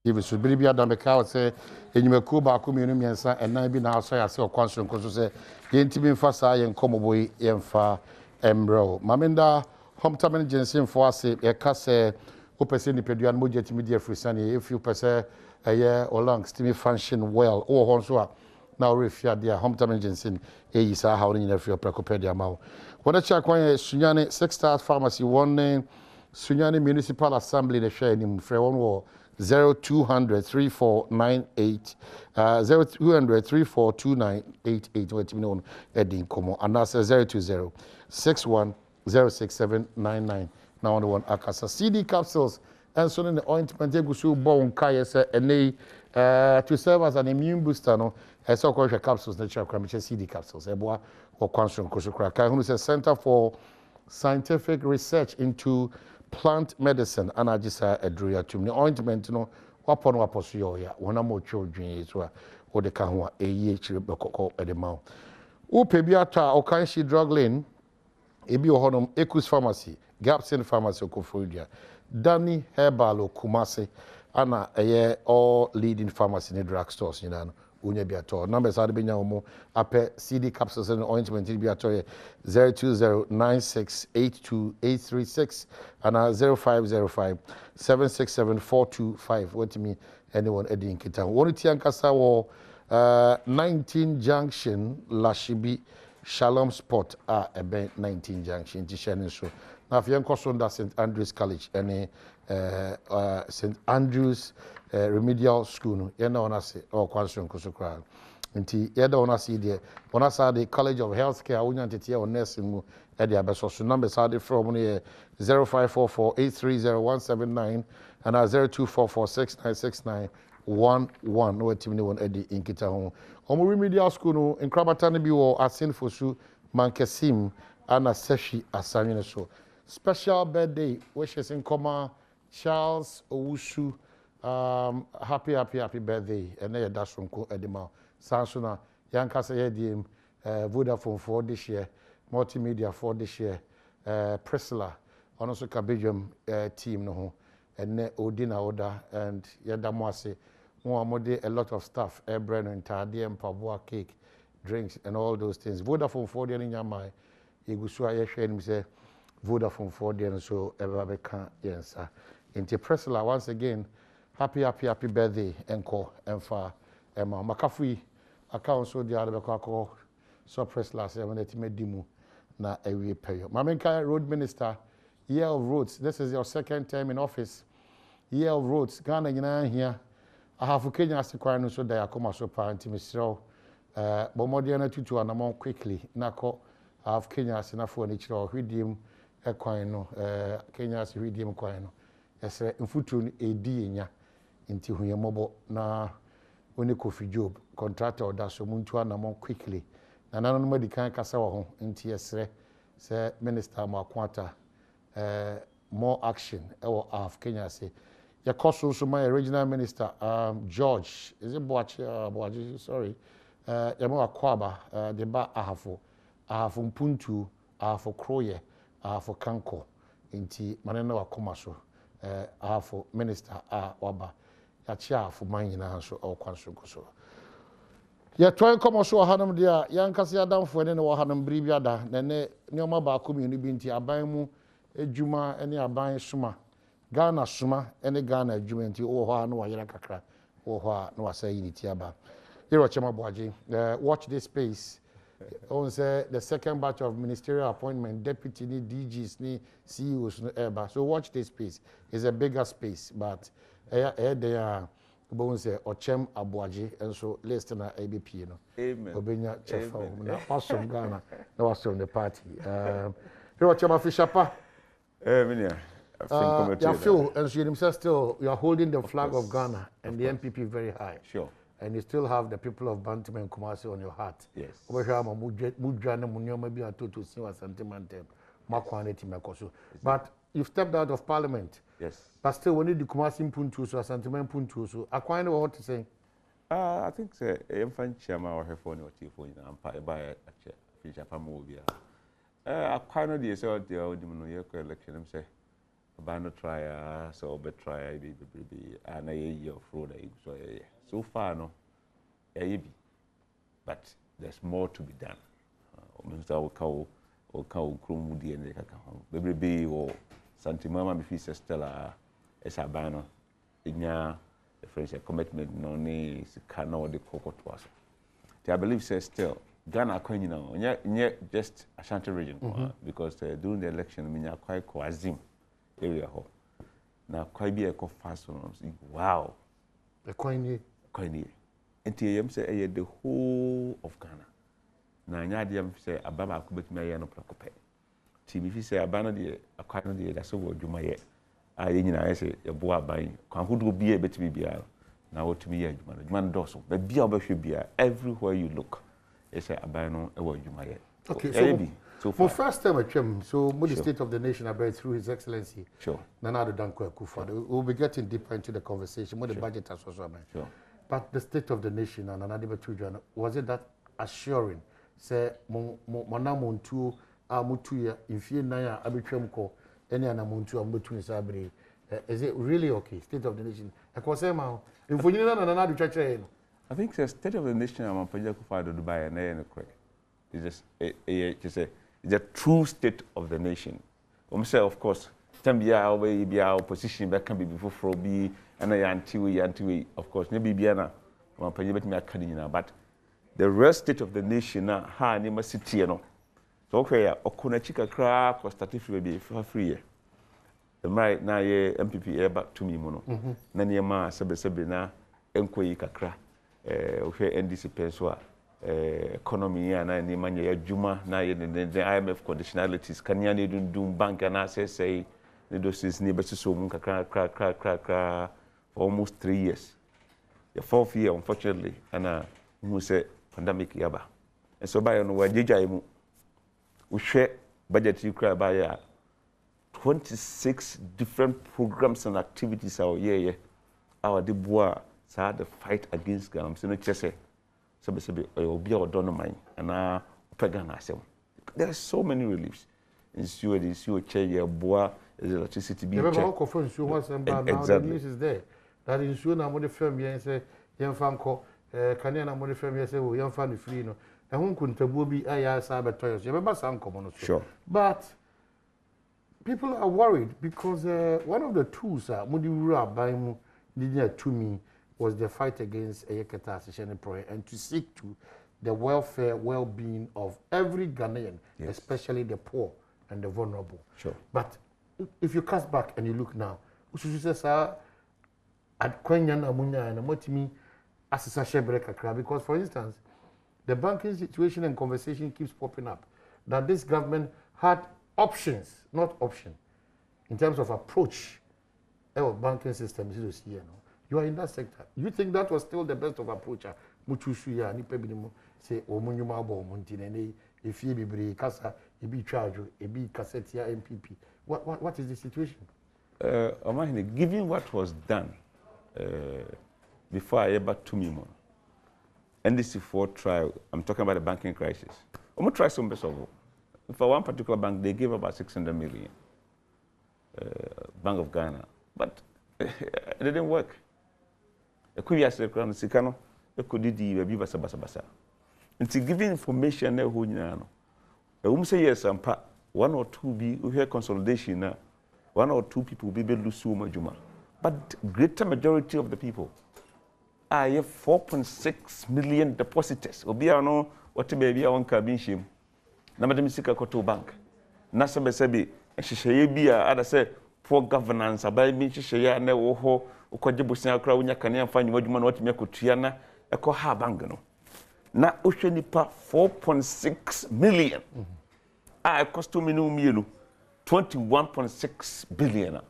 If so biribi adam be ka say enyumaku ba ko mienu miensa enan bi na aso ya se okwanso nkoso say yentimi mfa saa ye nkomoboyi yemfa embro mamenda homtamen jensen fo ase e ka say opese ni pedua no moje timi dia frisane if you pese eye olang stimi function well o ho so a na refia dia homtamen jensen e yisa ha woni nyina fio prekopedia mawo wona cha kwan sunyane 6 stars pharmacy one sunyane municipal assembly de hwe ni mfre won wo 0200 3498 0200 342988 wetimi no edin komo anasa 020 610679 now on the one akasa CD capsules and so in the ointment egusu bon kai say ene to serve as an immune booster no e so ko capsules na chakra me CD capsules e boa o kwanson kosokra kai hunu say Center for Scientific Research into Plant Medicine and ajisa edruya tumni ointment no wapon waposo yo ya wona mo children so o de ka ho eyi chire bekoko edema o pebi ata o kan shi drug lane ebi ohonom Ecus Pharmacy Gapsin Pharmacy Okofodia Dani Herbal Kumase ana eye all leading pharmacy in drug stores nyina no unya bi ato numbers ade benya omo ape CD capsules and ointment bi ato 0209682836 and 0505767425 what me anyone edin kita woni tiankasa wo 19 junction Lashibi Shalom Sport ebe 19 junction ti share so na afia nkoso nda St Andrews College any St Andrews remedial school no ye na ona se o kwanso nkoso kra nti ye da ona se de ona sa the College of Healthcare wonya tete o nursing mu e de abeso so number sa de from no 0544830179 and 0244696911 no etimi ne won edi inkita ho omo remedial school no nkrabata ne bi wo asenfo su mankesim ana seshi asanwene so special birthday wishes in Koma Charles Owusu happy birthday and ya dasonko edema sansuna yankasa yediem Vodafone for this year multimedia for this year Priscilla also Badwam team no ho and Odina Oda and Yadamwase Muamode a lot of stuff Ebren and Tadiem Pabua cake drinks and all those things Vodafone for the nyama igusua yehwe nim say Vodafone for the so ever can yensa into Priscilla once again happy birthday enko emfa ema makafui account so the other ko so Priscilla say when it medimu na ewie payo mamenka road minister Yale Roads this is your second term in office Yale Roads Ghana nyina here ahafu Kenya asekwan no so da yakoma so pa antimisro bomode na tutu anamon quickly nako ahaf Kenya asenafo ni chiro hwidiem ekwan no Kenya ase hwidiem kwan no esre mfutu no edi enya nti huyemobo na oni Kofi Job contractor da so muntu anamon quickly na nanu medical kasa wo ho nti esre se minister Makwata more action ewo ahaf Kenya ase ya koso so my regional minister George is it Boachi sorry yamo akwaba de ba ahafo mpuntu ahafo kroye ahafo kanko nti manena wakoma so ahafo minister waba ya chia ahafo manyina so okwanso koso ya twan komo so hanam dia yankase adamfo ne wo hanam bribiada ne nyoma ba community bi nti aban mu ejuma ene aban suma Ghana suma ene Ghana ejuma nti wo ho na wayera kakra wo ho na wasayi ni tiaba Hero Chema Boaji, watch this space. On say the second batch of ministerial appointment, deputy ni DGs ni CEOs no eba. So watch this space. It's a bigger space, but they are bon say Ochem Abuaji and so list na ABP no. Amen. Obenya chefa na awesome Ghana. Na awesome the party. Hero Chema Fishapa. Minia. You feel and so you still you are holding the flag of Ghana and the MPP very high. Sure. And you still have the people of Bantam and Kumasi on your heart. Yes. But you've stepped out of parliament. Yes. But still, we need the Kumasi Puntu, so sentiment Puntu. So, I quite know what to say. I think the infant chairman or her phone or telephone and by a fish up a movie. I quite know the SL the old election. Say, Abano try so be try be and a year of road so far no but there's more to be done. Oppong Nkrumah di ene kaka ho bebrebe wo santimama me fi Stella esabano inya the French commitment no ni sika na de kokoto aso. I believe say still Ghana kwanyi na just Ashanti region because during the election minya kwai ko Azim area ho na kwai bi e ko fast no wow the kwanyi enti yem say the whole of Ghana na nya de yem say ababa ko betumi aye no prokope ti mi fi say abana de akwai no de da so wo dwuma ye a ye nyina ye say ye bo aban kwan hodo bi e betumi bia na wotumi ye dwuma no doso ba bia obehwe bia everywhere you look ye say aban no e wo dwuma ye. Okay, so for first time at Chem, so the State of the Nation about through His Excellency Nana Adom we'll be getting deeper into the conversation with the budget as well. But the State of the Nation and Nana Adom, was it that assuring? Say Monamuntu Amutuya Infie Naya Abitremko any Anamuntu Amutu Sabri. Is it really okay? State of the Nation. I think the State of the Nation I'm Kufa Dubai and correct. It's a true state of the nation. Say, of course, Tambia way be our position that can be before be and a anti of course, maybe Biana, but the real state of the nation now, ha, Nima City, you know. So, okay, Okuna Chika crack or statif be for free. The right now, MPP back to me, mono. Nanyama, Sabina, Enkwe Kakra, okay, NDC Pensua. Economy and any money juma na the IMF conditionalities can you do bank and access say the doses neighbor so crack for almost 3 years. The 4th year unfortunately and who say pandemic yaba. And so by on where we share budget you cry by 26 different programs and activities our year our debois so the fight against Ghana. So no chese there are so many reliefs. Ensure change your bois, electricity be checked. The news is there. That ensure na money firm here say young fan call can na money firm here say we young fan free no. And who couldn't be aya sabotage. You remember some common. Sure. But people are worried because one of the tools Mudi Rura by didn't to me was the fight against Ayekata Association Project and to seek to the welfare, well-being of every Ghanaian, especially the poor and the vulnerable. Sure. But if you cast back and you look now, because for instance, the banking situation and conversation keeps popping up that this government had options, not option, in terms of approach of banking system. You are in that sector. You think that was still the best of approach? Muchushuya, ni pebinimu say omunyuma abo muntinene if you be kasa e be charge e be cassetia MPP. What is the situation? Given what was done before I ever to me more, NDC4 trial, I'm talking about the banking crisis. I'm try some best of all. For one particular bank, they gave about 600 million, Bank of Ghana, but it didn't work. The previous crown Sikano, the could be basa. And to give information, say yes, and one or two be we hear consolidation now. 1 or 2 people will be able to sue Majuma. But greater majority of the people are 4.6 million depositors. Obi ano what baby I want cabin shim. Na madam sika koto bank. Na sebe sebe ehyehyeye bi a ada say poor governance abai bi hyehyeye na wo ho ukwaje bosia akra wonya kane amfa nyuma dwuma na watimi akotua na ekọ ha bank no. Na ohwe nipa 4.6 million. It cost to me no mielu 21.6 billion.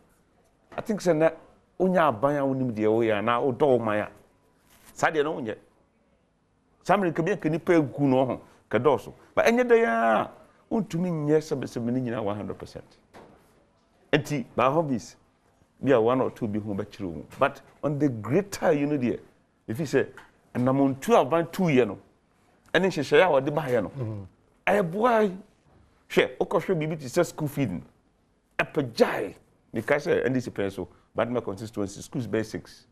I think say na onya aban a wonim de wo ya na odo man a. Sa de no onye. Samre kebia kanipa egu no ho kadoso. But enye de ya untumi nye sebe ni nyina 100%. Enti by hobbies bia 1 or 2 bi ho ba kire wo. But on the greater unity if you say anamontu aban 2 ye no ene hyehyeye a wode ba ye no. Boy she okohwe bibi ti say school feeding apajai because NDC pencil, but my constituency schools basics.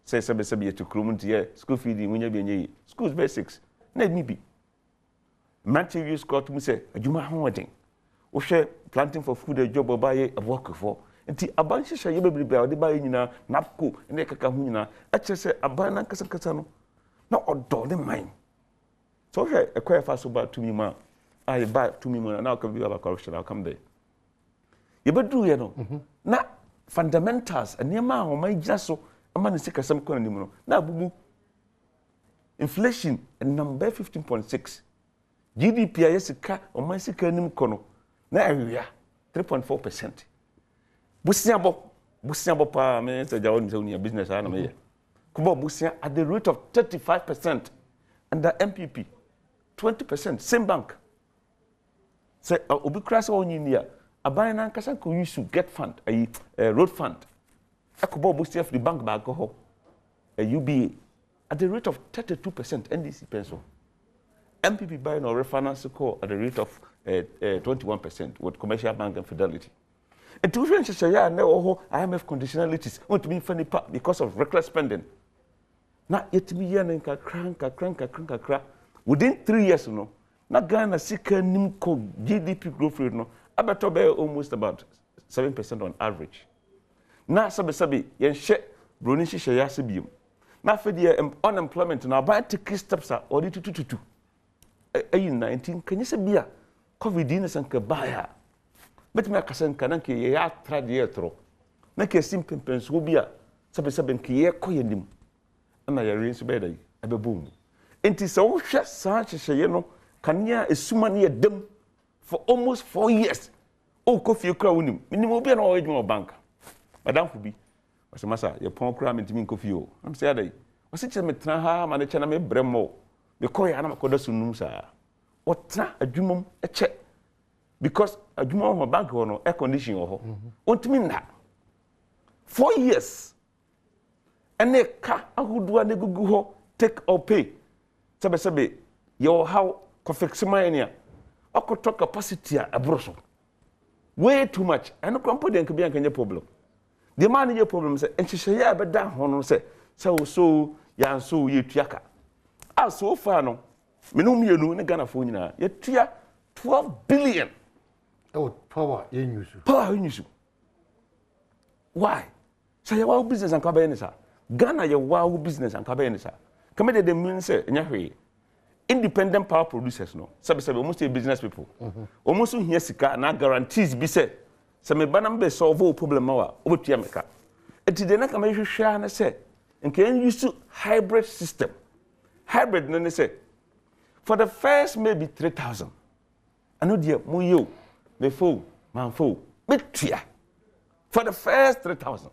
Say sabi to Nkrumah school feeding when you be schools basics. Let me be. Manchester use court me say adwuma hoɔden. Wo hwɛ planting for food a job obaye a work for. Nti aban hyehyɛ ye bebrebe a ɔde baye nyina napco ne kaka ho nyina. Ɛkyɛ sɛ aban na kasa no na ɔdɔ ne man. So hwɛ ɛkɔyɛ fa so ba to me ma. I buy to me na ka bi about corruption I'll come there. Ye bedru ye no. Na fundamentals nneɛma a ɔman gyina so ama ne sikasɛm kɔ n'anim no. Na abubu inflation number 15.6. GDP a yesika ɔman sika nim kɔ no na awia 3.4%. Busiabo pa me say jawo ni say unia business ana me ye. Kubo busia at the rate of 35% under MPP 20% same bank. Say obi krasa onyi ni a aban na nkasa ko use to get fund road fund. Akubo busia for the bank ba go UBA at the rate of 32% NDC pencil. MPP buying or refinance call at the rate of 21% with commercial bank and fidelity. And to IMF conditionalities want to be funny because of reckless spending. Now yet me yan crank. Within 3 years, you know, not Ghana sika nimco GDP growth rate no, about almost about 7% on average. Now sabi yen share bronishi share sibium. Now for the unemployment now by take steps are or 222. 19 can you say bia COVID-19 sanka baya but me akasan kananke ye ya tradietro na ke Mpensenpensenmu bia sabe nke ye koyenim na ya rinso be dai abebum enti se wo hwe san hyehye no kania esuma na ye dem for almost 4 years o kofie kra wonim minim obi na o edwuma bank madam fu bi wase masa ye pon kra mentimi kofie o am say dai wase che metra ha ma ne che na me bremo because I am a sunum sa otra adwumom eche because adwumom ho bank ho no air condition ho ontimi na 4 years ene ka ahudu na gugu ho take or pay sabe your how confix mania okoto capacity a abroso way too much and kwampo de nka bia problem the man your problem say enhyehyɛ ya beda ho no say so ya so ye tuaka. So far, no, minimum you know, Ghana for you yet 12 billion. Oh, power in use. Power in use. Why? So your wild business and Cabanesa. Ghana, your wild business and Cabanesa. Come at the mean say, independent power producers, no. Sabe almost a business people. Almost here, Sika, and guarantees be said. Some banam be solve all problem over to America. And today, I can share and say, and can use to hybrid system. Hybrid, no, they say, for the first maybe 3,000. I know, dear, Muyo, the fool, man, fool, bit for the first 3,000.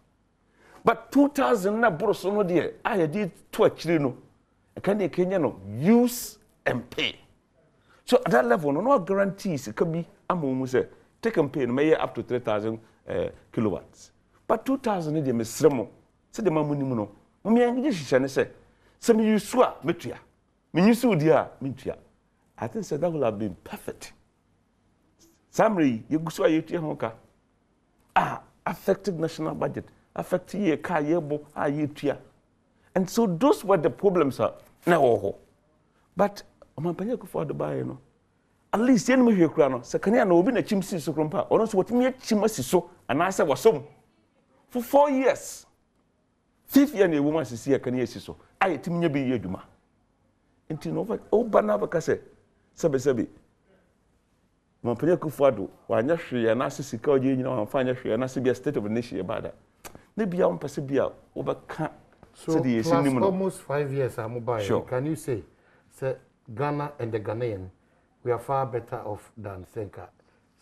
But 2,000, na broso no dear, I did to a chino. A Kenyan no use and pay. So at that level, no guarantees it could be a say, take and pay and may up to 3,000 kilowatts. But 2,000 is a misremo. Say the mamunimuno. Mummy, and say, some you swap, Mitria. Minusu dear, Mitria. I think that would have been perfect. Summary, you go so you hoka. Affected national budget, affected ye car yebo, ye tia. And so those were the problems now. But my panya for the buy, no. At least yen me here crano, Sakania no bin a chimsy so crumpa, or not what me chimasi so, and I said was some. For 4 years. 5 years a woman see a can so. I timnya be yeduma. Inti no o banaba kase. Sabe. Mampanya kufuado, wanya hwe na sisika oje nyina wamfanya hwe na se bia state of the nation bada. Na bia on pese bia obeka. So almost 5 years are mobile. Sure. Can you say Ghana and the Ghanaian, we are far better off than Senka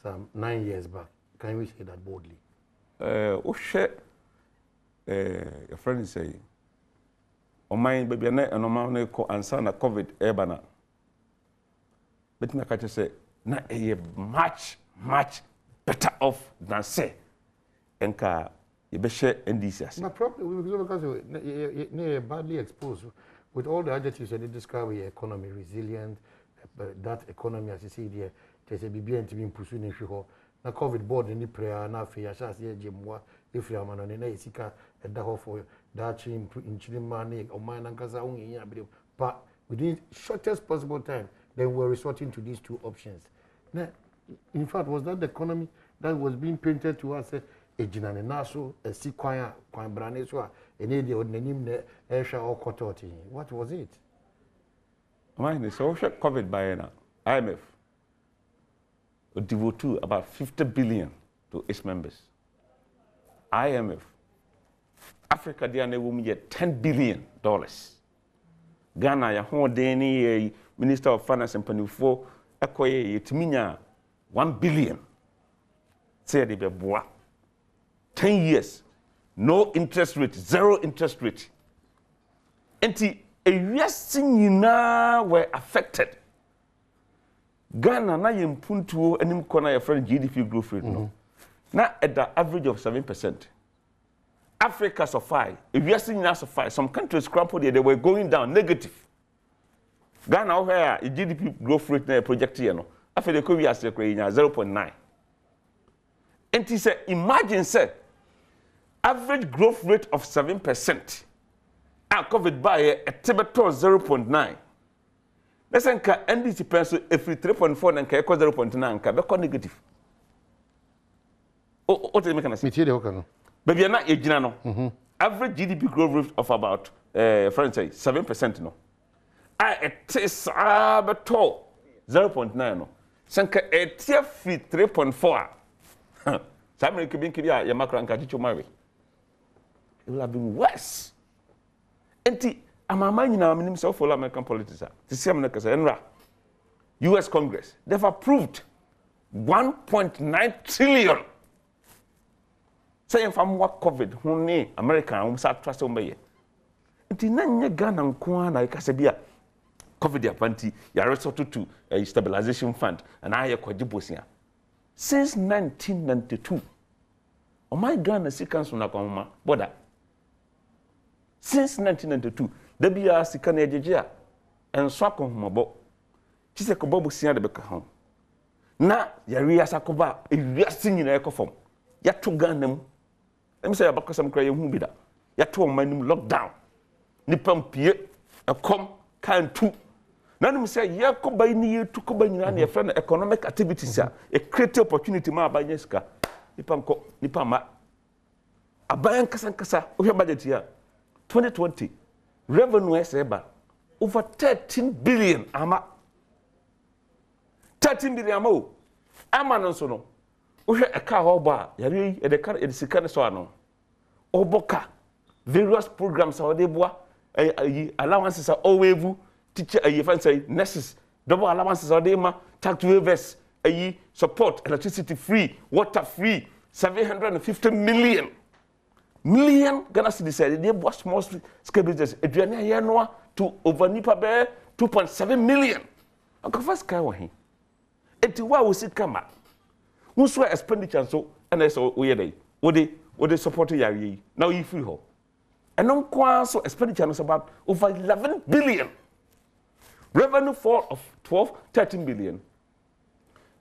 some 9 years back? Can we say that boldly? Your friend is saying, "O my baby, and no man ko answer na COVID ebana." But me catch say, "Na much better off than say." Enka you be share NDC. No problem because you're badly exposed with all the adjectives that they describe your economy resilient. That economy, as you see there, there's a BBN to be pursuing. na COVID board ni prayer na afia chance ye jemwa efiri amano ne na isika eda ho for that inchini money o man nkasa unyi abire but within shortest possible time then we're resorting to these two options. Now, in fact, was that the economy that was being painted to us? Ejinane naso esi kwan brane so a ene de odnanim na ehwa okototi. What was it? Mine is social COVID by now. IMF would devote to about 50 billion to its members. IMF, Africa, they are $10 billion. Ghana, ya Deni, Minister of Finance and Penufo, Ekoye, Yetiminya, 1 billion. Say the bois. 10 years, no interest rate, 0 interest rate. And a yes, were affected. Ghana na yempuntuo anim kona ya friend GDP growth rate no. Na at the average of 7%. Africa suffer. If you are seeing now suffer, some countries crumpled they were going down negative. Ghana where a GDP growth rate na project here no. After the COVID has 0.9. And he said, imagine say average growth rate of 7%. And COVID by a Tibeton 0.9. Let's say NDC pencil every 3.4 and equal 0.9 can be negative. What do you make? But we are not a average GDP growth rate of about 7% no. I taste but 0.9 no. Sanka a tier free 3.4. Somebody could be Kiria Yamakra and Katicho Mari. It will have been worse. I'm a man now, I'm himself for American politics. To see America, US Congress, they've approved 1.9 trillion. Saying from what COVID, who America, who sat trust on me. It's not Ghana and Kwana, Casabia, COVID appointee, you resorted to a stabilization fund, and I acquired since 1992. Oh my Ghana, sequence on a border. Since 1992. The BRC Canada and Swako Mabo. She said, Kobobu Sia de Becahom. Na, Yaria Sakoba, a resting in a ecoform. Yatu Gandem. Let me say about some crying who be that. Yatu my name lockdown. Nippon Pierre, a com, kind two. None of them say, Yako by near to Kobanyan, your friend economic activities, a creative opportunity, ma by Yeska. Nipanko, Nipama. A bank Kasankasa, of your budget here. 2020. Revenue is over 13 billion. Ama 13 billion mo. Ama no so no. Uhwe a car oba. Yari e de car e de sika so ano. Oboka. Various programs how they boa. Allowances are always teacher fancy nurses. Double allowances how they ma tax waivers. Support electricity free, water free. 750 million. Ghana cedis said they bought small scale business. Adriana Yanoa to over Nipa Bear 2.7 million. I can first carry him. And to why was it come up? Who swear expenditure so and I saw where they what they supported Yari. Now you free ho. And non so expenditure was about over 11 billion. Revenue fall of 13 billion.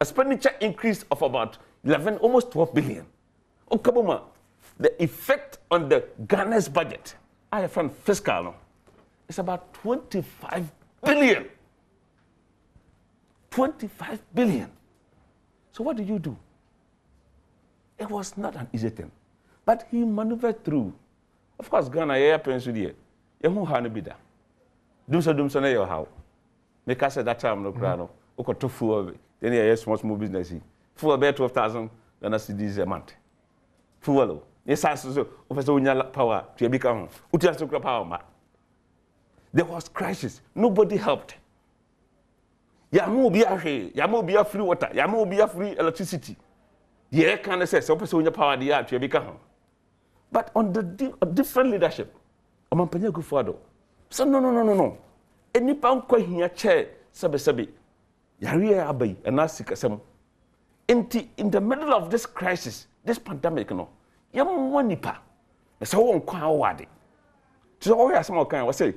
Expenditure increase of about 11, almost 12 billion. Oh, Kabuma. The effect on the Ghana's budget, I found fiscal, no, it's about 25 billion. 25 billion. So what did you do? It was not an easy thing. But he maneuvered through. Of course, Ghana, yeah, Pensudia. You won't have to be there. Dumsa na your how. Make us at that time, no crano. Okay, to full. Then you small business. Full about 12,000 Ghana cedis a month. Full. Yes, I saw power to become. Power. There was crisis. Nobody helped. Yamu be a free water. Yamu be a free electricity. Yeah, can I say so? Person power the to become. But on the different leadership, I'm a penny good father. So no. Any pound quite here chair sabi. Yari abai and ask in the middle of this crisis, this pandemic, no. Yam nipa. So one kwa wadi. So all ya some kind was say.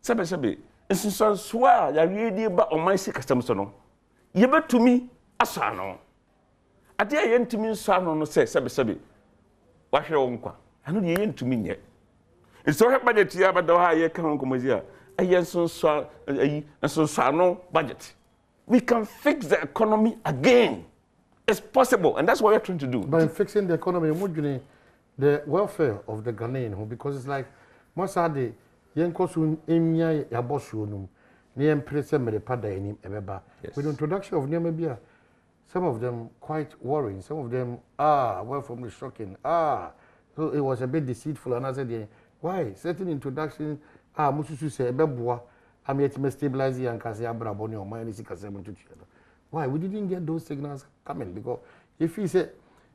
Sabi. Instance swear ya really ba on my sick custom so no. You bet to me asano. ade a yentumi nso ano no sebe wahwe wo nkwa ano de yentumi nye nso he budget ya bada ha ye kan komozi a nso ano budget. We can fix the economy again. It's possible, and that's what we're trying to do. By fixing the economy, the welfare of the Ghanaian, because it's like Mosade, Yankosun, Emia, Yabosunum, Niam Presa Merepada, with the introduction of Niamabia, some of them quite worrying, some of them, well, from the shocking, so it was a bit deceitful. And I said, why? Certain introductions, Mususu say, Beboa, I'm yet to stabilize the Ankasa Braboni or my Why? We didn't get those signals coming because if he said,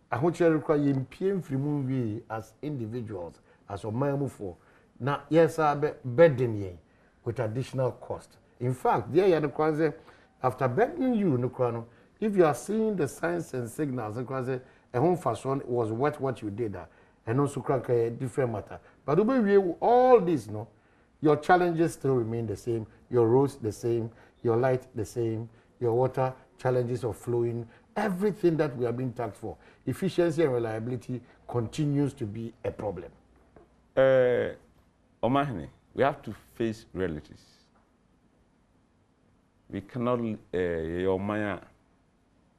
I want you to require impiem free movie as individuals, as a man for now, yes, I burden ye with additional cost. In fact, there you are after burdening you, Nukrano, if you are seeing the signs and signals, a home fashion was what you did, and also crack a different matter. But all this, no, your challenges still remain the same, your roads the same, your light the same, your water challenges of flowing, everything that we are being taxed for. Efficiency and reliability continues to be a problem. Omahene, we have to face realities. We cannot, your maya,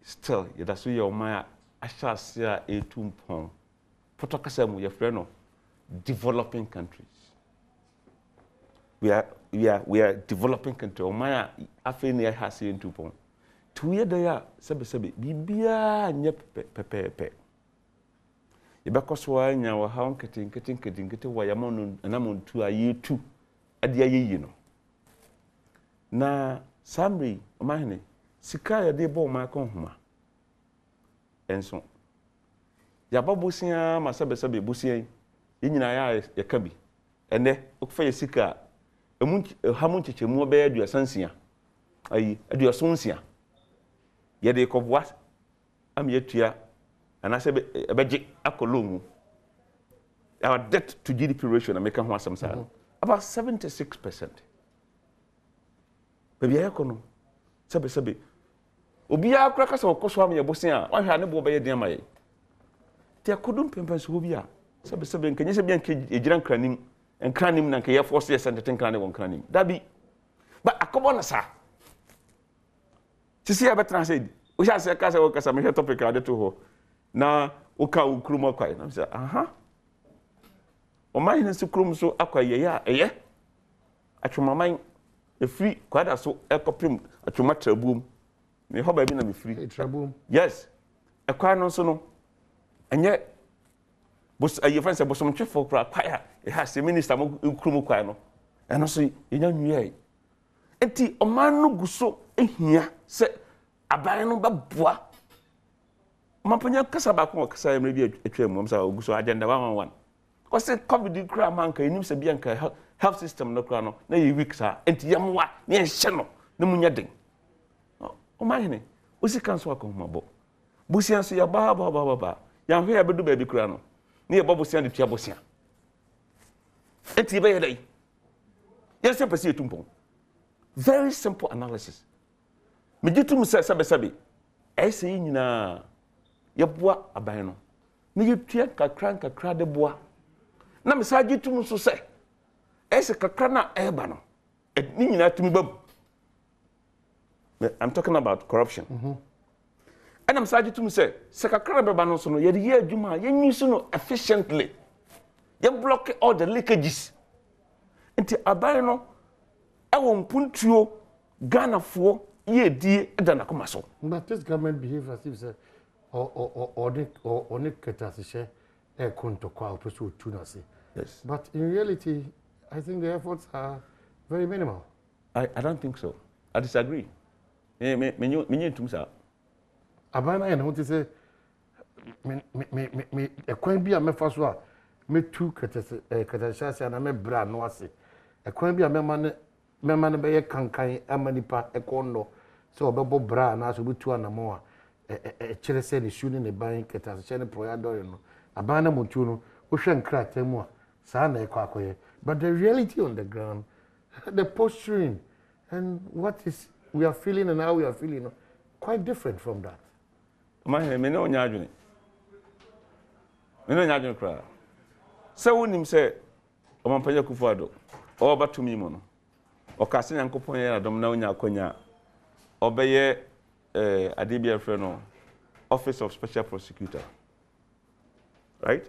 still, that's why your maya, I shall say a tumpon. Protocasem, your friend, developing countries. We are developing countries. Omaya, I feel near has in tumpon. 2 years there, sebe bibia nye pepepe. Yebako so anya wa ha nkete wa yamonu na montu aye tu ade aye no. Na samri omahene sika ya de bo ma kon homa. Enso. Ya babusia ma sebe busia yinyina ya kabi. Ene okufa ya sika emu hamu chechemu obe aduasansia. Ayi aduasonsia. Yede kobwa am yetua anase ebeje akolomu our debt to GDP ratio na make ho asem sa about 76%. Baby ayekono sebe obi akra kasa okoso am yebosen a wa hwa ne bo be ye den amaye ti akodum Mpensenpensenmu bi a sebe nkenye se bi anke egira nkranim na nke ye force ye sentete nkrane won nkranim dabi ba akobo na sa sisi abetra said we shall say kasa me topic ade to ho na uka Nkrumah kwai na say o man hin krum so akwaye ya eye atwomaman e free kwada so ekopim atwoma trabuom me ho ba bi na me free trabuom yes e kwa no so no enye bos aye fanse bosom twefo kra kwaya e ha se minister Nkrumah kwai no eno so yenya nwie enti o man no guso ehia se aban no babua mapanya kasa ba ko kasa emre bi atwam mo sa oguso agenda 111 ko se covid kra man ka enim se bi anka health system no kra no na ye week sa enti yamwa na ehye no na munya den o mahene o si kan so akomabo busian so ya ba ya hwe ya bedu ba bi kra no na ye bobusian de tua busian enti be ye dai yes se pese etumpon very simple analysis. Mejitum sebe ese nyina yeboa aban no na yetua kakra de boa na mesagitum so se ese kakra na eba no ni nyina tumi bam. I'm talking about corruption. And I'm sagitum se kakra beba no so no ye de adwuma ye nyisu no efficiently ye block all the leakages nti aban no ewo mpuntuo Ghana fo ye die edana koma so. But this government behaves as if say or ketashe e konto kwa opeso tuna say. Yes. But in reality, I think the efforts are very minimal. I don't think so. I disagree. Me ntum sa. Abana na want to say me ekwan bi a mefa so a me tu ketashe na me bra no ase. Ekwan bi a mema ne be ye kankan amanipa ekondo. So obebo bra na so butu anamo a kire se ne shu ne ban keta se ne proyadore no abana mutu no wo hwe nkrata mu a sa na ekwakoye. But the reality on the ground, the posturing and what is we are feeling and how we are feeling quite different from that. Man, me no nyadwene. Me no nyadwene kra. Se wonim se omampanya Kufuado. O batumi mu no. O kase Nyankopon ye Adom na onya akonya. Obeye Adibia friend no Office of Special Prosecutor. Right?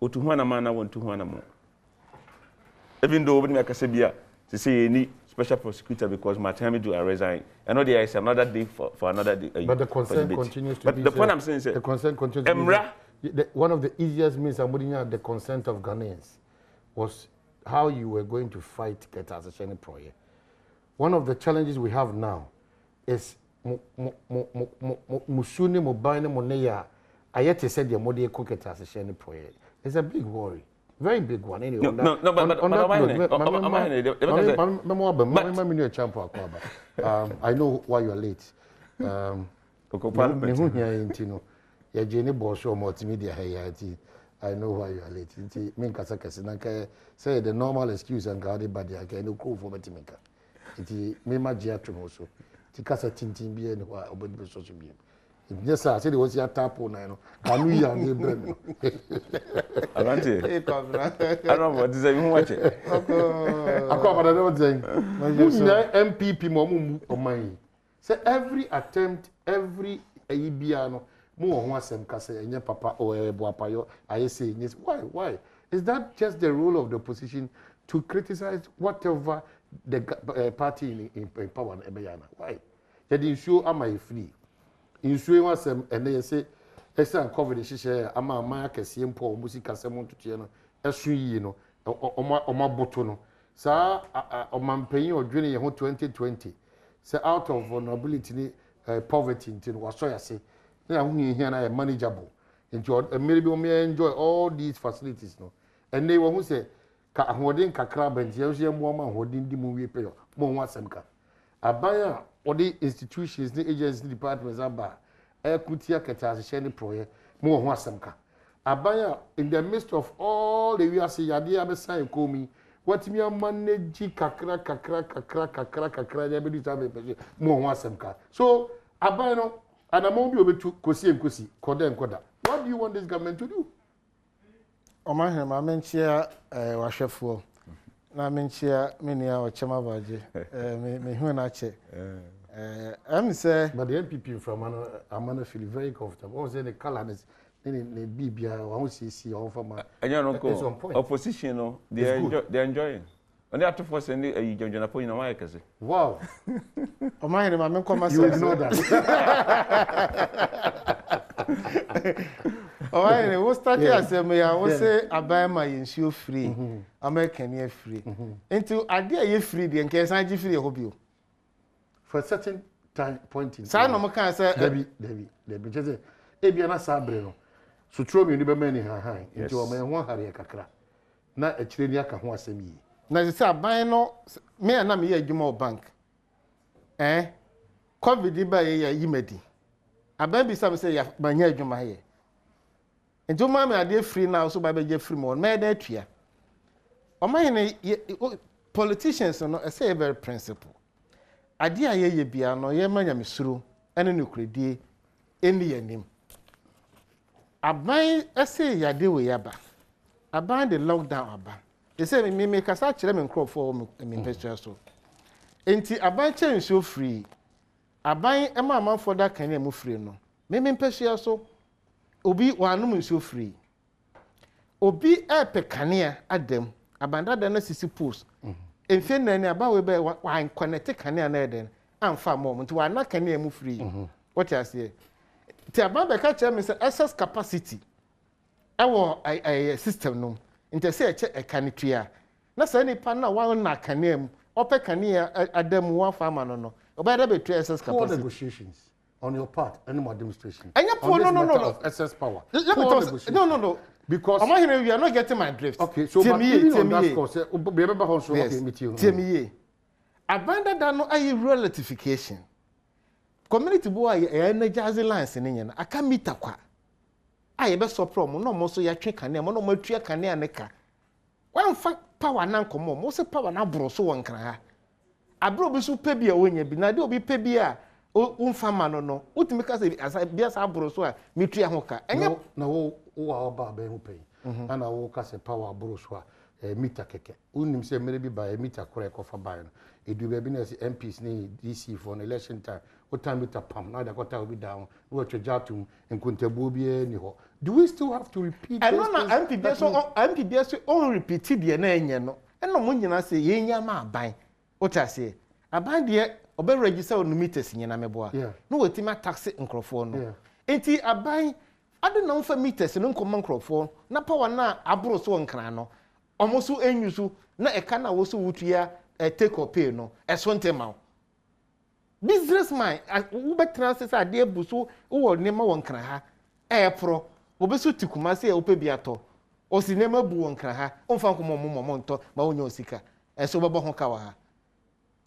Otuhwana mana wontuhwana mo. Even though we make a bia to say you need special prosecutor because my time to resign. I know there is another day for another day. But the concern continues to but be. But the point I'm saying is the concern continues to be. One of the easiest means of putting out the consent of Ghanaians was how you were going to fight Ketasasheni project. One of the challenges we have now is Musuni Mobile Moneya. Ayete said the Modi Ketasasheni project. It's a big worry. Very big one. Anyway, I know why you are late. I know why you are late. Say the normal excuse and guarded by the again, no call for Metimeka. It may my Giatron also. Ticasa Tintin be anywhere about the social media. Yes, I said it was your tap on. I know. Can we are near I don't know what is even watching. I come but I don't think. MPP Momu or mine. Say every attempt, every Ibiano, more one sem case and your papa or Boapayo. I say yes. Why? Is that just the role of the opposition to criticize whatever the party in power and Ebayana? Why? That you show am I free? In was and they say, Essa COVID ama kesi mpo music asemo tutu esu yi no oma botono sa omampanyin odwene ye ho 2020 say out of vulnerability ni poverty ntin waso yase na hu hia na manageable nti maybe we enjoy all these facilities no and they who say ka ahoden kakra banti ye so mo ma ahoden di mu wie pe mo ho asem ka abaya all the institutions the agencies the departments aba Kutia Ketasasheni project, more one semka. Abaya, in the midst of all the we are saying, Yadia Besai Komi, what me a manage kakra, every time more one semka. So, Abaya, and I'm only able to Kosi and Kosi, Koda and Koda. What do you want this government to do? Omahe, I mention Washefo. Na mention Minia or Chamabaji, me Huanache. I'm say, but the NPP from Amana feel very comfortable. Also, the color is in Bibia, one see all from my. And you know, opposition, they're enjoying. And they have to force any Jonah in America. Wow. Oh, my, I'm you ignore that. Oh, I was starting as a mayor. I was say, I buy my insurance free, American year free. Into idea year free, the case I give you a hobby. For a certain time point in time, no can say Debbie, just a Ebiana Sabreno. So throw me in the many high into a man 100 kakra. Not a Chileniaka who was me. Now, you say, buy no, me and I'm here, Jumo Bank. COVID by a yimedi. A baby some say, my near Juma here. And to mammy, I did free now, so by the free more, made that here. Or my politicians are not a very principle. Adia ye bia no ye manya mesuru ene nukredi eni yanim aban ese yade we yaba aban the lockdown aba they say me kasa kire me nkrofo me picture so enti aban chen so free aban ema amanfo da kan e mu free no me picture so obi wanum so free obi epe kanea Adom abanda da na sisi post Enfe nani abawe be wan connect kanea na eden amfa mom nti wana kanea mu free what you say ti ababe ka che me say excess capacity ewo system no nti say eche ekanitua na say nipa na wan na kanea mu ope kanea Adom wan farmer no obeda be excess capacity for negotiations on your part any more demonstration no excess power no because I'm here, you are not getting my drift. Okay, so but even on that course, be able to okay, meet you. Tell me, abandon that no aye relatification. Community boy energizing lines in Indian. I can't meet a qua. I be so promo no more so ya trick and no more trick and neka. One fact power nan come most power na bro so one cry. A bro be so pebia when you be na do be pebia. umfama no utimi ka say asa bia sa aboro so a metua ho ka enya na wo ba ba hu pay ana wo ka say power aboro so a meter keke unim say mere bi ba meter kora ko fa ba no edu be bi na say MPs ni DC for an election time what time meter pam na da kota obi down wo twajatum nkontabuo bi ni ho. Do we still have to repeat this? I know na MPD so on repeat the na enye no eno mo nyina say yenya ma aban what say aban de obe register on meters nyina meboa no wetima tax nkrofo no enti aban ade na mfa meters no nkomma nkrofo na power na aboro so nkran no omoso enyusu na eka na wo so wutua take or pay no eso ntema businessman wo betra se ade abuso wo nema won nkran ha pro wo beso tikuma se wo pe biato o si nema bu won nkran ha omfa nkomo mo nto ma wonya osika eso bebo ho ka wa ha.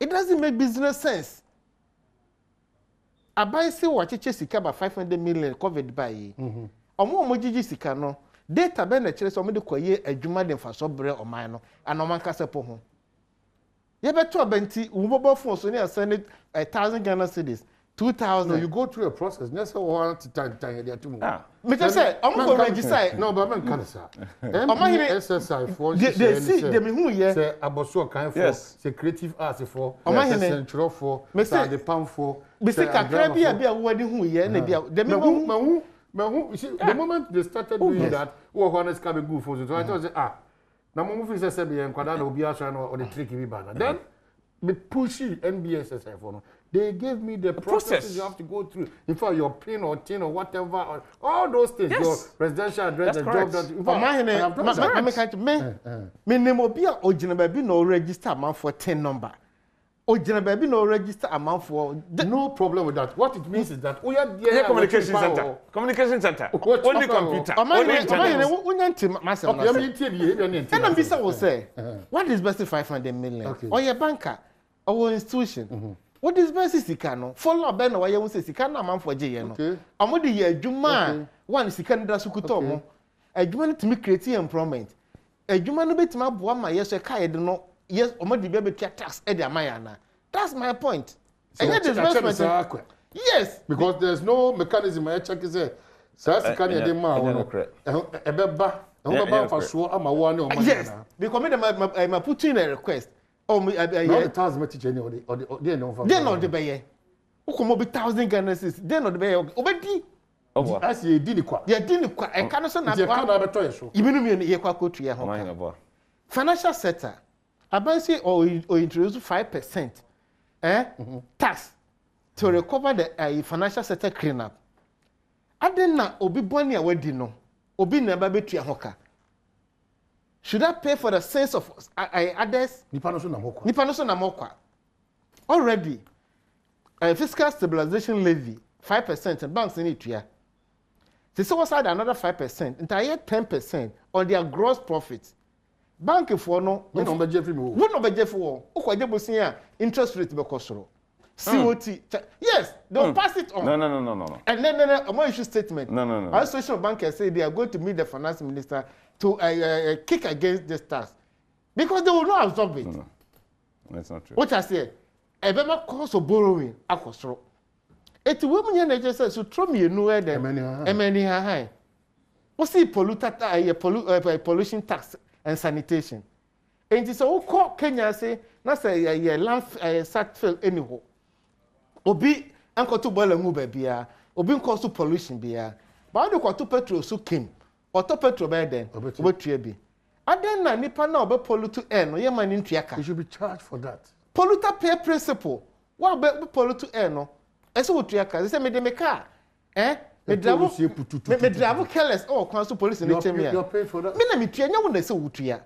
It doesn't make business sense. Abai say wachiche sika ba 500 million COVID by. Omo jiji sika no data be na kire so omo de koye adwuma de mfa so bre oman no ana oman kase po ho. Ye beto abenti wo bobo phone so ne send 1,000 Ghana cedis 2,000. No, you go through a process. Never want to time there too much. Me just say omo go register. No, but man can say. SSI for they see them who here say aboso kan for say creative arts for central for say the pan for me say kakra bia wo de hu here na bia the me see the moment they started doing that wo honest can be good for so I thought say na mo fi say be enkwada na obi aso na or the trick be bad then me pushy NBSSI for no. They gave me the processes you have to go through. In fact, your PIN or TIN or whatever, or all those things, your residential address, the job that. In fact, me name obi a ojina baby no register amount for 10 number. Ojina baby no register amount for. No problem with that. What it means is that we are the communication center. Communication center. Only computer. Only internet. And I'm bisa will say, what is best 500 million? Or your banker, or institution. What is best sika no follow ben na waye won se sika na man for je no omo de ye adwuma one sika nda sukuto mo adwuma no timi create employment adwuma no betima boa ma yeso ka ye de no yes omo de be betia tax e de amaya na that's my point. And yet disbursement yes because there's no mechanism I check is say sika ne de ma wo no e be ba fa so ama wo ne o ma yes because me ma put in a request. Oh, no, the tax me teach any or they no. They not the baye. Ukomo be 1,000 Ghana cedis. They not the baye. Obedi. As ye di ni kwa. Ye di ni kwa. E kan so na. Ye kan na beto ye so. Ibinu mi ye kwa kotu ye ho. Financial sector. Abansi or introduce 5% tax to recover the financial sector cleanup. Aden na obi boni a wedi no. Obi na ba betu ye ho ka. Should I pay for the sins of others? Nipa no so na mokwa. Already, fiscal stabilization levy 5% and banks in it here. They say what's another 5%, entire 10% on their gross profits. Bank for no, we no budget for me. We no budget for. O interest rate be kosoro. COT. Yes, they'll pass it on. No. And then a more issue statement. No. Association of bankers say they are going to meet the finance minister to kick against this tax because they will not absorb it. No. That's not true. What I say, a better cost of borrowing, akosro. It's women here say so throw me nowhere then. Many high. What's the pollution tax and sanitation? And it's all called Kenya say, not say a land sat fail anyhow. Obi uncle to boil and move beer, Obi cause to pollution beer. But I do petrol so came. Or to petrol by then, what you be. And then na nipa na obe pollute to air no ye man in triaka. You should be charged for that. Polluter pay principle. What be pollute to air no? Eso wo triaka. They say me de me car. Me drive careless. Oh, council police in the you're paying for that. Me na me tua nya wo na say wo tua.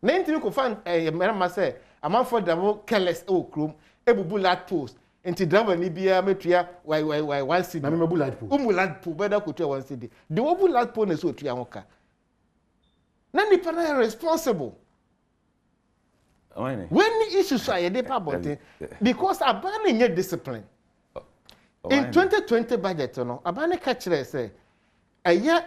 Na ntimi ko fan me say amount for drive careless oh krom ebubu lat post. Enti driver ni bia metua why 1 cedi. Na me bu light pole. Light pole better ko tua 1 cedi. The obu light pole na so tua ho ka. Na nipa na responsible. When the issues are a department because abane nye discipline. In 2020 budget no abane ka kire say aya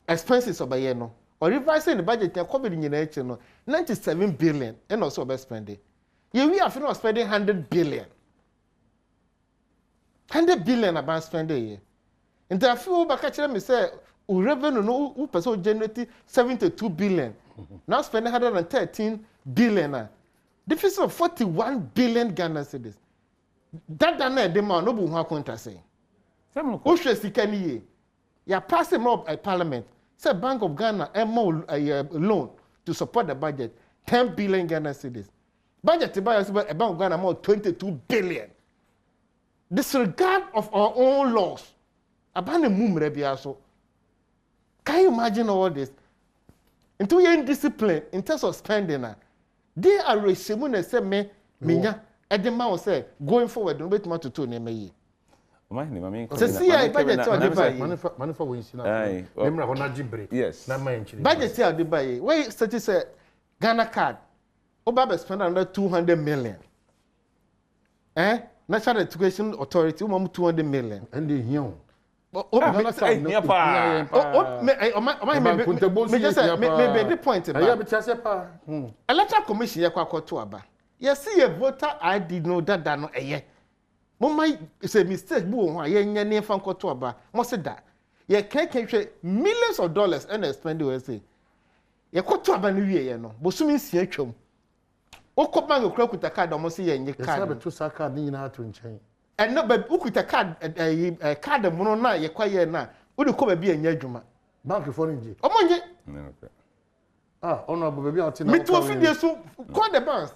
expenses obaye no or revising the budget na COVID nyina eche no 97 billion and also be spending. We are spending 100 billion. 100 billion about spend a year. And there are few back actually me say revenue no who person generate 72 billion. Now spend 113 billion. Deficit of 41 billion Ghana cedis. That na the man no bu ho akonta say. Who should see can ye? You pass him up at Parliament. Say Bank of Ghana a loan to support the budget 10 billion Ghana cedis. Budget to buy a Bank of Ghana more 22 billion. Disregard of our own laws. Abandon mumre biaso. Can you imagine all this? Into your indiscipline in terms of spending. They are receiving and say me minya. At the man say going forward don't wait more to two name ye. See I budget to the Manifa wins na. Remember hona jibre. Yes. Na manchiri. Budget to the buy. Why such say Ghana card. Oba spend under 200 million. National Education Authority, 200 million. And they here. Maybe the point about Electoral Commission yakwa to aba. You see a voter ID no that no eye. Mama say mistake bu ho aye nya ne fan to aba. Mo say that. You can millions of dollars and spend we say. You to aba no wie ye no. Bosumi nsia atwam. Okoma ngokura kuta card o mo say ye nye card. Yes, to saka ni na to nchen. And no but ukuta card card mo no na ye kwaye na. Wo de ko ba bi enya adwuma. Bank for nje. Omo nje. Honorable baby out in. Me to feed so call the banks.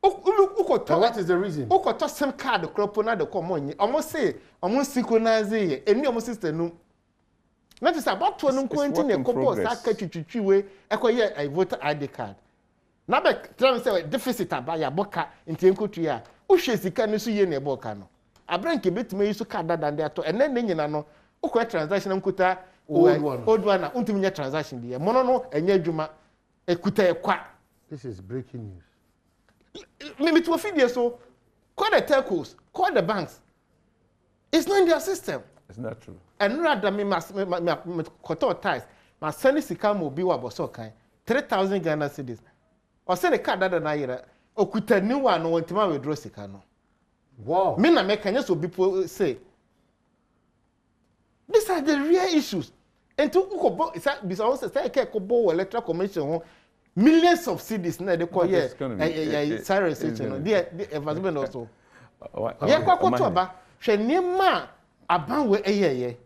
What is the reason? Ukoto SIM card crop na de come on. Almost say almost synchronize ye. Eni almost system no. Not is about to no kwenti ne kopo saka twitwi we ekoye a voter ID card. Na be tell say deficit aba ya boka nti enkotu ya. Uhwe sika no so ye na boka no. Abranke betime yiso card dan de ato enen ne nyina no. Ukọ transaction nkuta old one na untimi nya transaction de. Mono no enya adwuma ekuta ekwa. This is breaking news. Me to feed so call the telcos, call the banks. It's not in their system. It's not true. And rather me koto ties. My send sika mo bi wa boso kan 3,000 Ghana cedis. Or send a card that na yira okuta ni wa no wantima withdraw sika no. Wow. Me na make so people say these are the real issues. And to uko bisa say ke ko bo electoral commission millions of cedis na they call here sorry section no the advancement also ye kwa koto ba hwe niema aban we eyeye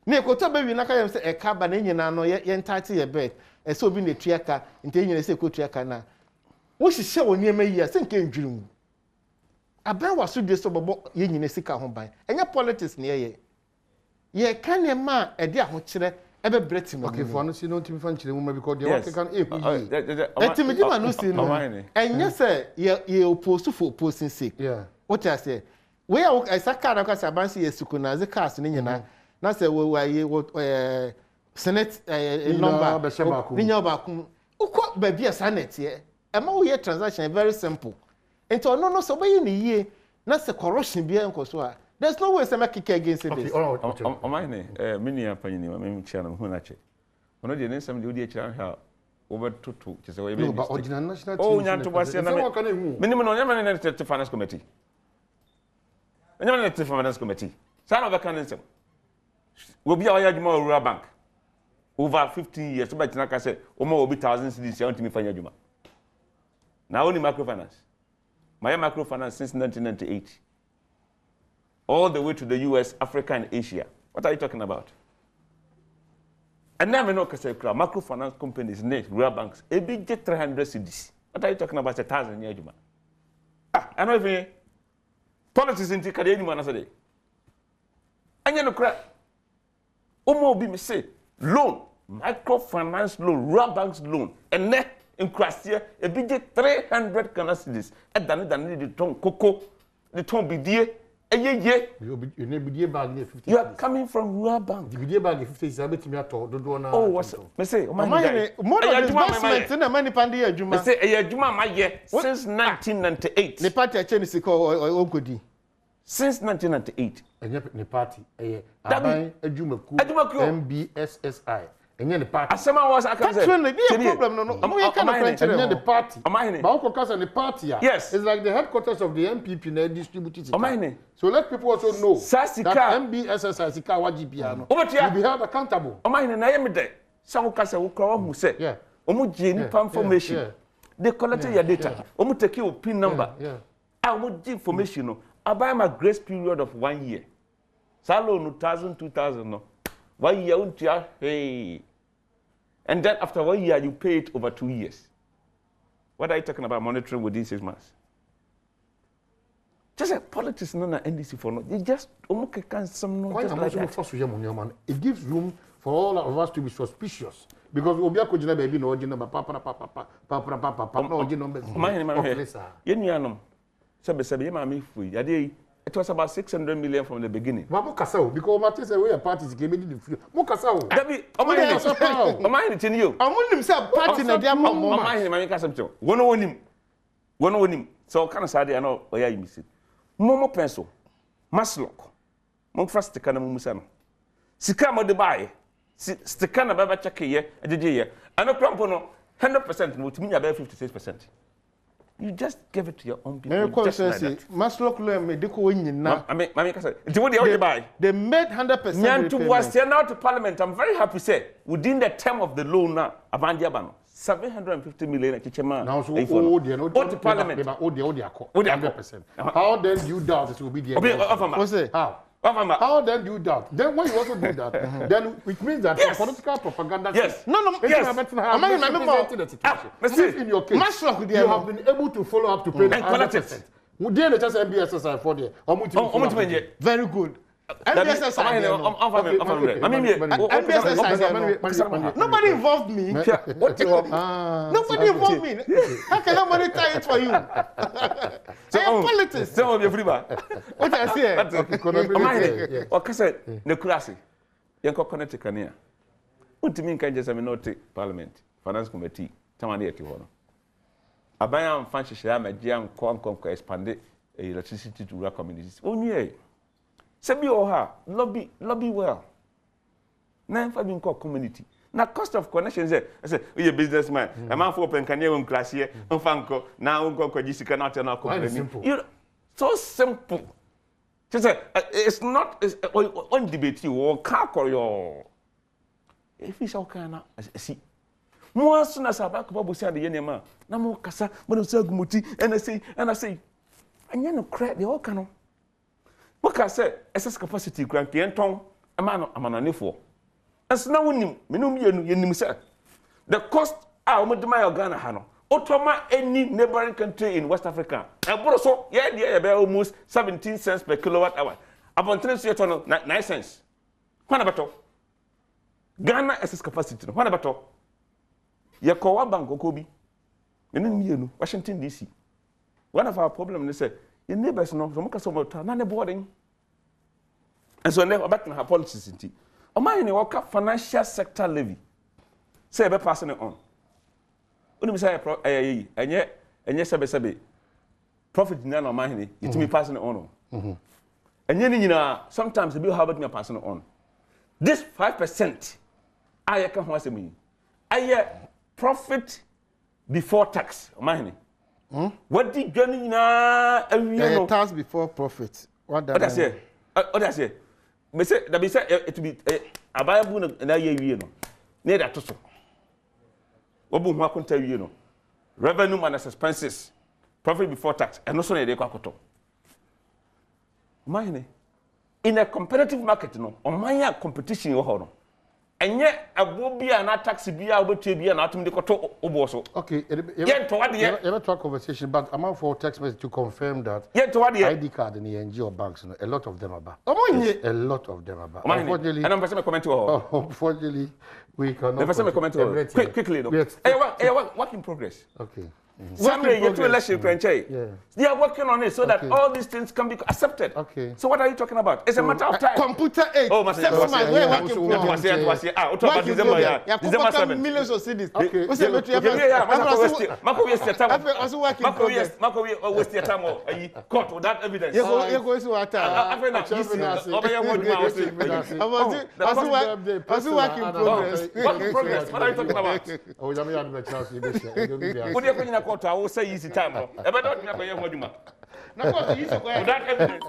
na koto ba wi na ka yem se e ka ba na nyina no ye ntati ye bet e se obi na tuaka nti nyina se ko tuaka na wo hihye wo niema yi se nke ndwirim aban waso de so bobo ye nyina sika ho ban enya politics na ye ka niema e de aho kire ebe bretim. Okay, for no see no team fan chire mu because they work can etimi di manu see no enye say ye oppose for opposing sake. Yeah. What I say we are saka na kwasa ban say yesukunaze cars ni nyina na say we senate number ni nya ba kum ukọ ba bia senate ye e ma we transaction very simple ento no so be ni ye na say corruption bia enkoso a there's no way some kick against this. Okay, all right. Mine mini apanyini ma me chana hu na che. Ono de nsam de odi achira ha over to che say we be. No, but original national team. Oh, nyanto base na me. Minimum no nyama na te finance committee. Nyama na te finance committee. Sa na be kan nsam. We be our adwuma rural bank. Over 15 years so be tina ka say o ma obi 1000 cedis ya ntimi fanya adwuma. Na only microfinance. My microfinance since 1998. All the way to the US, Africa, and Asia. What are you talking about? And now I know because microfinance companies, rural banks, a big 300 cedis. What are you talking about? 1,000 years. I know if politics in Tikadi anyone today. And you know, Omo be say loan, microfinance loan, rural banks loan, and net in Krasia, a big 300 Ghana cedis. And then the ton cocoa, the ton bidier. You are coming from rural bank. The bag 50 is able to me at all. Oh, what's me say? More disbursement in a money pandi adwuma. Me say e adwuma ma ye since 1998. The party change or Ogodi. Since 1998. The party aban adwuma ku MBSSI. And then the party. Asema was I can say. That's when the problem no. We can And then the party. Omahine. But Okokasa and the party. Yes. It's like the headquarters of the MPP now distributed. Omahine. So let people also know Sasika. that MBSS Sika Wajibiano will be held accountable. Omahine na yemede. Sa Okasa ukra who say. Yeah. Omu je nipa information. They collected your data. Omu take your PIN number. Omu je information no. About my grace period of 1 year. Salo no 2000 no. 1 year untia hey. And then after 1 year you pay it over 2 years. What are you talking about monitoring within 6 months? Just like politics no na NDC for no. You just can some no just like that. It gives room for all of us to be suspicious. Because Obia Kojina baby no ojina papa no ojina Yenuanom sebe ye ma me fui. Ade it was about 600 million from the beginning. Mamu kasao because Martin say we are parties came in the free. Mo kasao. Dabi omahini tini yo. Amunim say party na dia mama. Omahini ma me kasam cho. Wono wonim. So kana sade ya no oya yimisi. Momo pencil. Maslock. Mo first sticker na musa no. Sika mo de bae. Sticker na baba check ye, ajeje ye. Ano krampo no 100% no timi nya be 56%. You just give it to your own people. Just like that. Maslock lo me deko wonyina. Mami kasa. Nti wo de buy. They made 100%. Nyantu was now to parliament. I'm very happy say within the term of the loan now abandia ba no 750 million chichema. Now so to parliament. 100%. How then do you doubt it will be there? How? How then do you doubt? Then when you also do that, then which means that political propaganda. Yes. No. Yes. In your case, you have been able to follow up to pay 100%. Then the just MBSS for there. Very good. Nobody involved me. Nobody involved me. How can somebody tie it for you? So politics. So you free ba. What I say? Okay. Okay, say the class. You can connect Kenya. Untimi nkan je me not parliament, finance committee, tamane eti ho no. Aban fan hyehyɛ amagye anko expand electricity to rural communities. Onye Sebi oha lobby well. Na fa bi nko community. Na cost of connections there. I say, "We a businessman. A man for open can you class here. Nfanko na unko ko jisika na tell na company." You so simple. Just say it's not on debate you or car your if it's okay na see. Mo asuna sabaka babu say the yenema. Na mo kasa mo say agumuti and I say anya no credit all kan no. What can say excess capacity grant yenton amananefo. As na wonim menum yenim say the cost omodema Ghana ha no otoma any neighboring country in West Africa eboro so ye dey be almost 17 cents per kilowatt hour upon 3 years no 9 cents when abato Ghana excess capacity no when abato ye kowa bank okobi menum yenu Washington DC. One of our problem is say your neighbors no so muka so mota na ne boarding and so never back in her policies inti o man ni work financial sector levy say be passing it on oni mi say enye sebe profit na no man ni it me passing it on enye ni nyina sometimes be how about me passing it on this 5% aye ka ho asemi aye profit before tax o man ni what did Johnny na no tax before profit? What that say? What that say? Me say that be say it be abayabu na ye wie no. Na that to so. Obu hu akonta wie no. Revenue minus expenses, profit before tax. And no so na dey kwakoto. Mind in a competitive market no, on my competition wo ho no. Enye abo bia na tax bia obetua bia na atum de koto obo so. Okay, you ever talk conversation, but I'm for text message to confirm that ID card in the NGO banks, a lot of them are back. A lot of them are back. Unfortunately, and I'm going to comment to all. Unfortunately, we cannot. Quickly, no. Hey, work in progress. Okay. Saturday, you to election, they are working on it so that all these things can be accepted. Okay. So what are you talking about? It's a matter of time. Computer aid. Oh, 6 months. We're working for December 7. Millions of cities. Okay. Mako waste your time. Mako waste your time. Court without evidence. You go to what? I was working progress. Work in progress. What are you talking about? Oh, you have a chance to be What are you going to court? I will say easy time. Without evidence.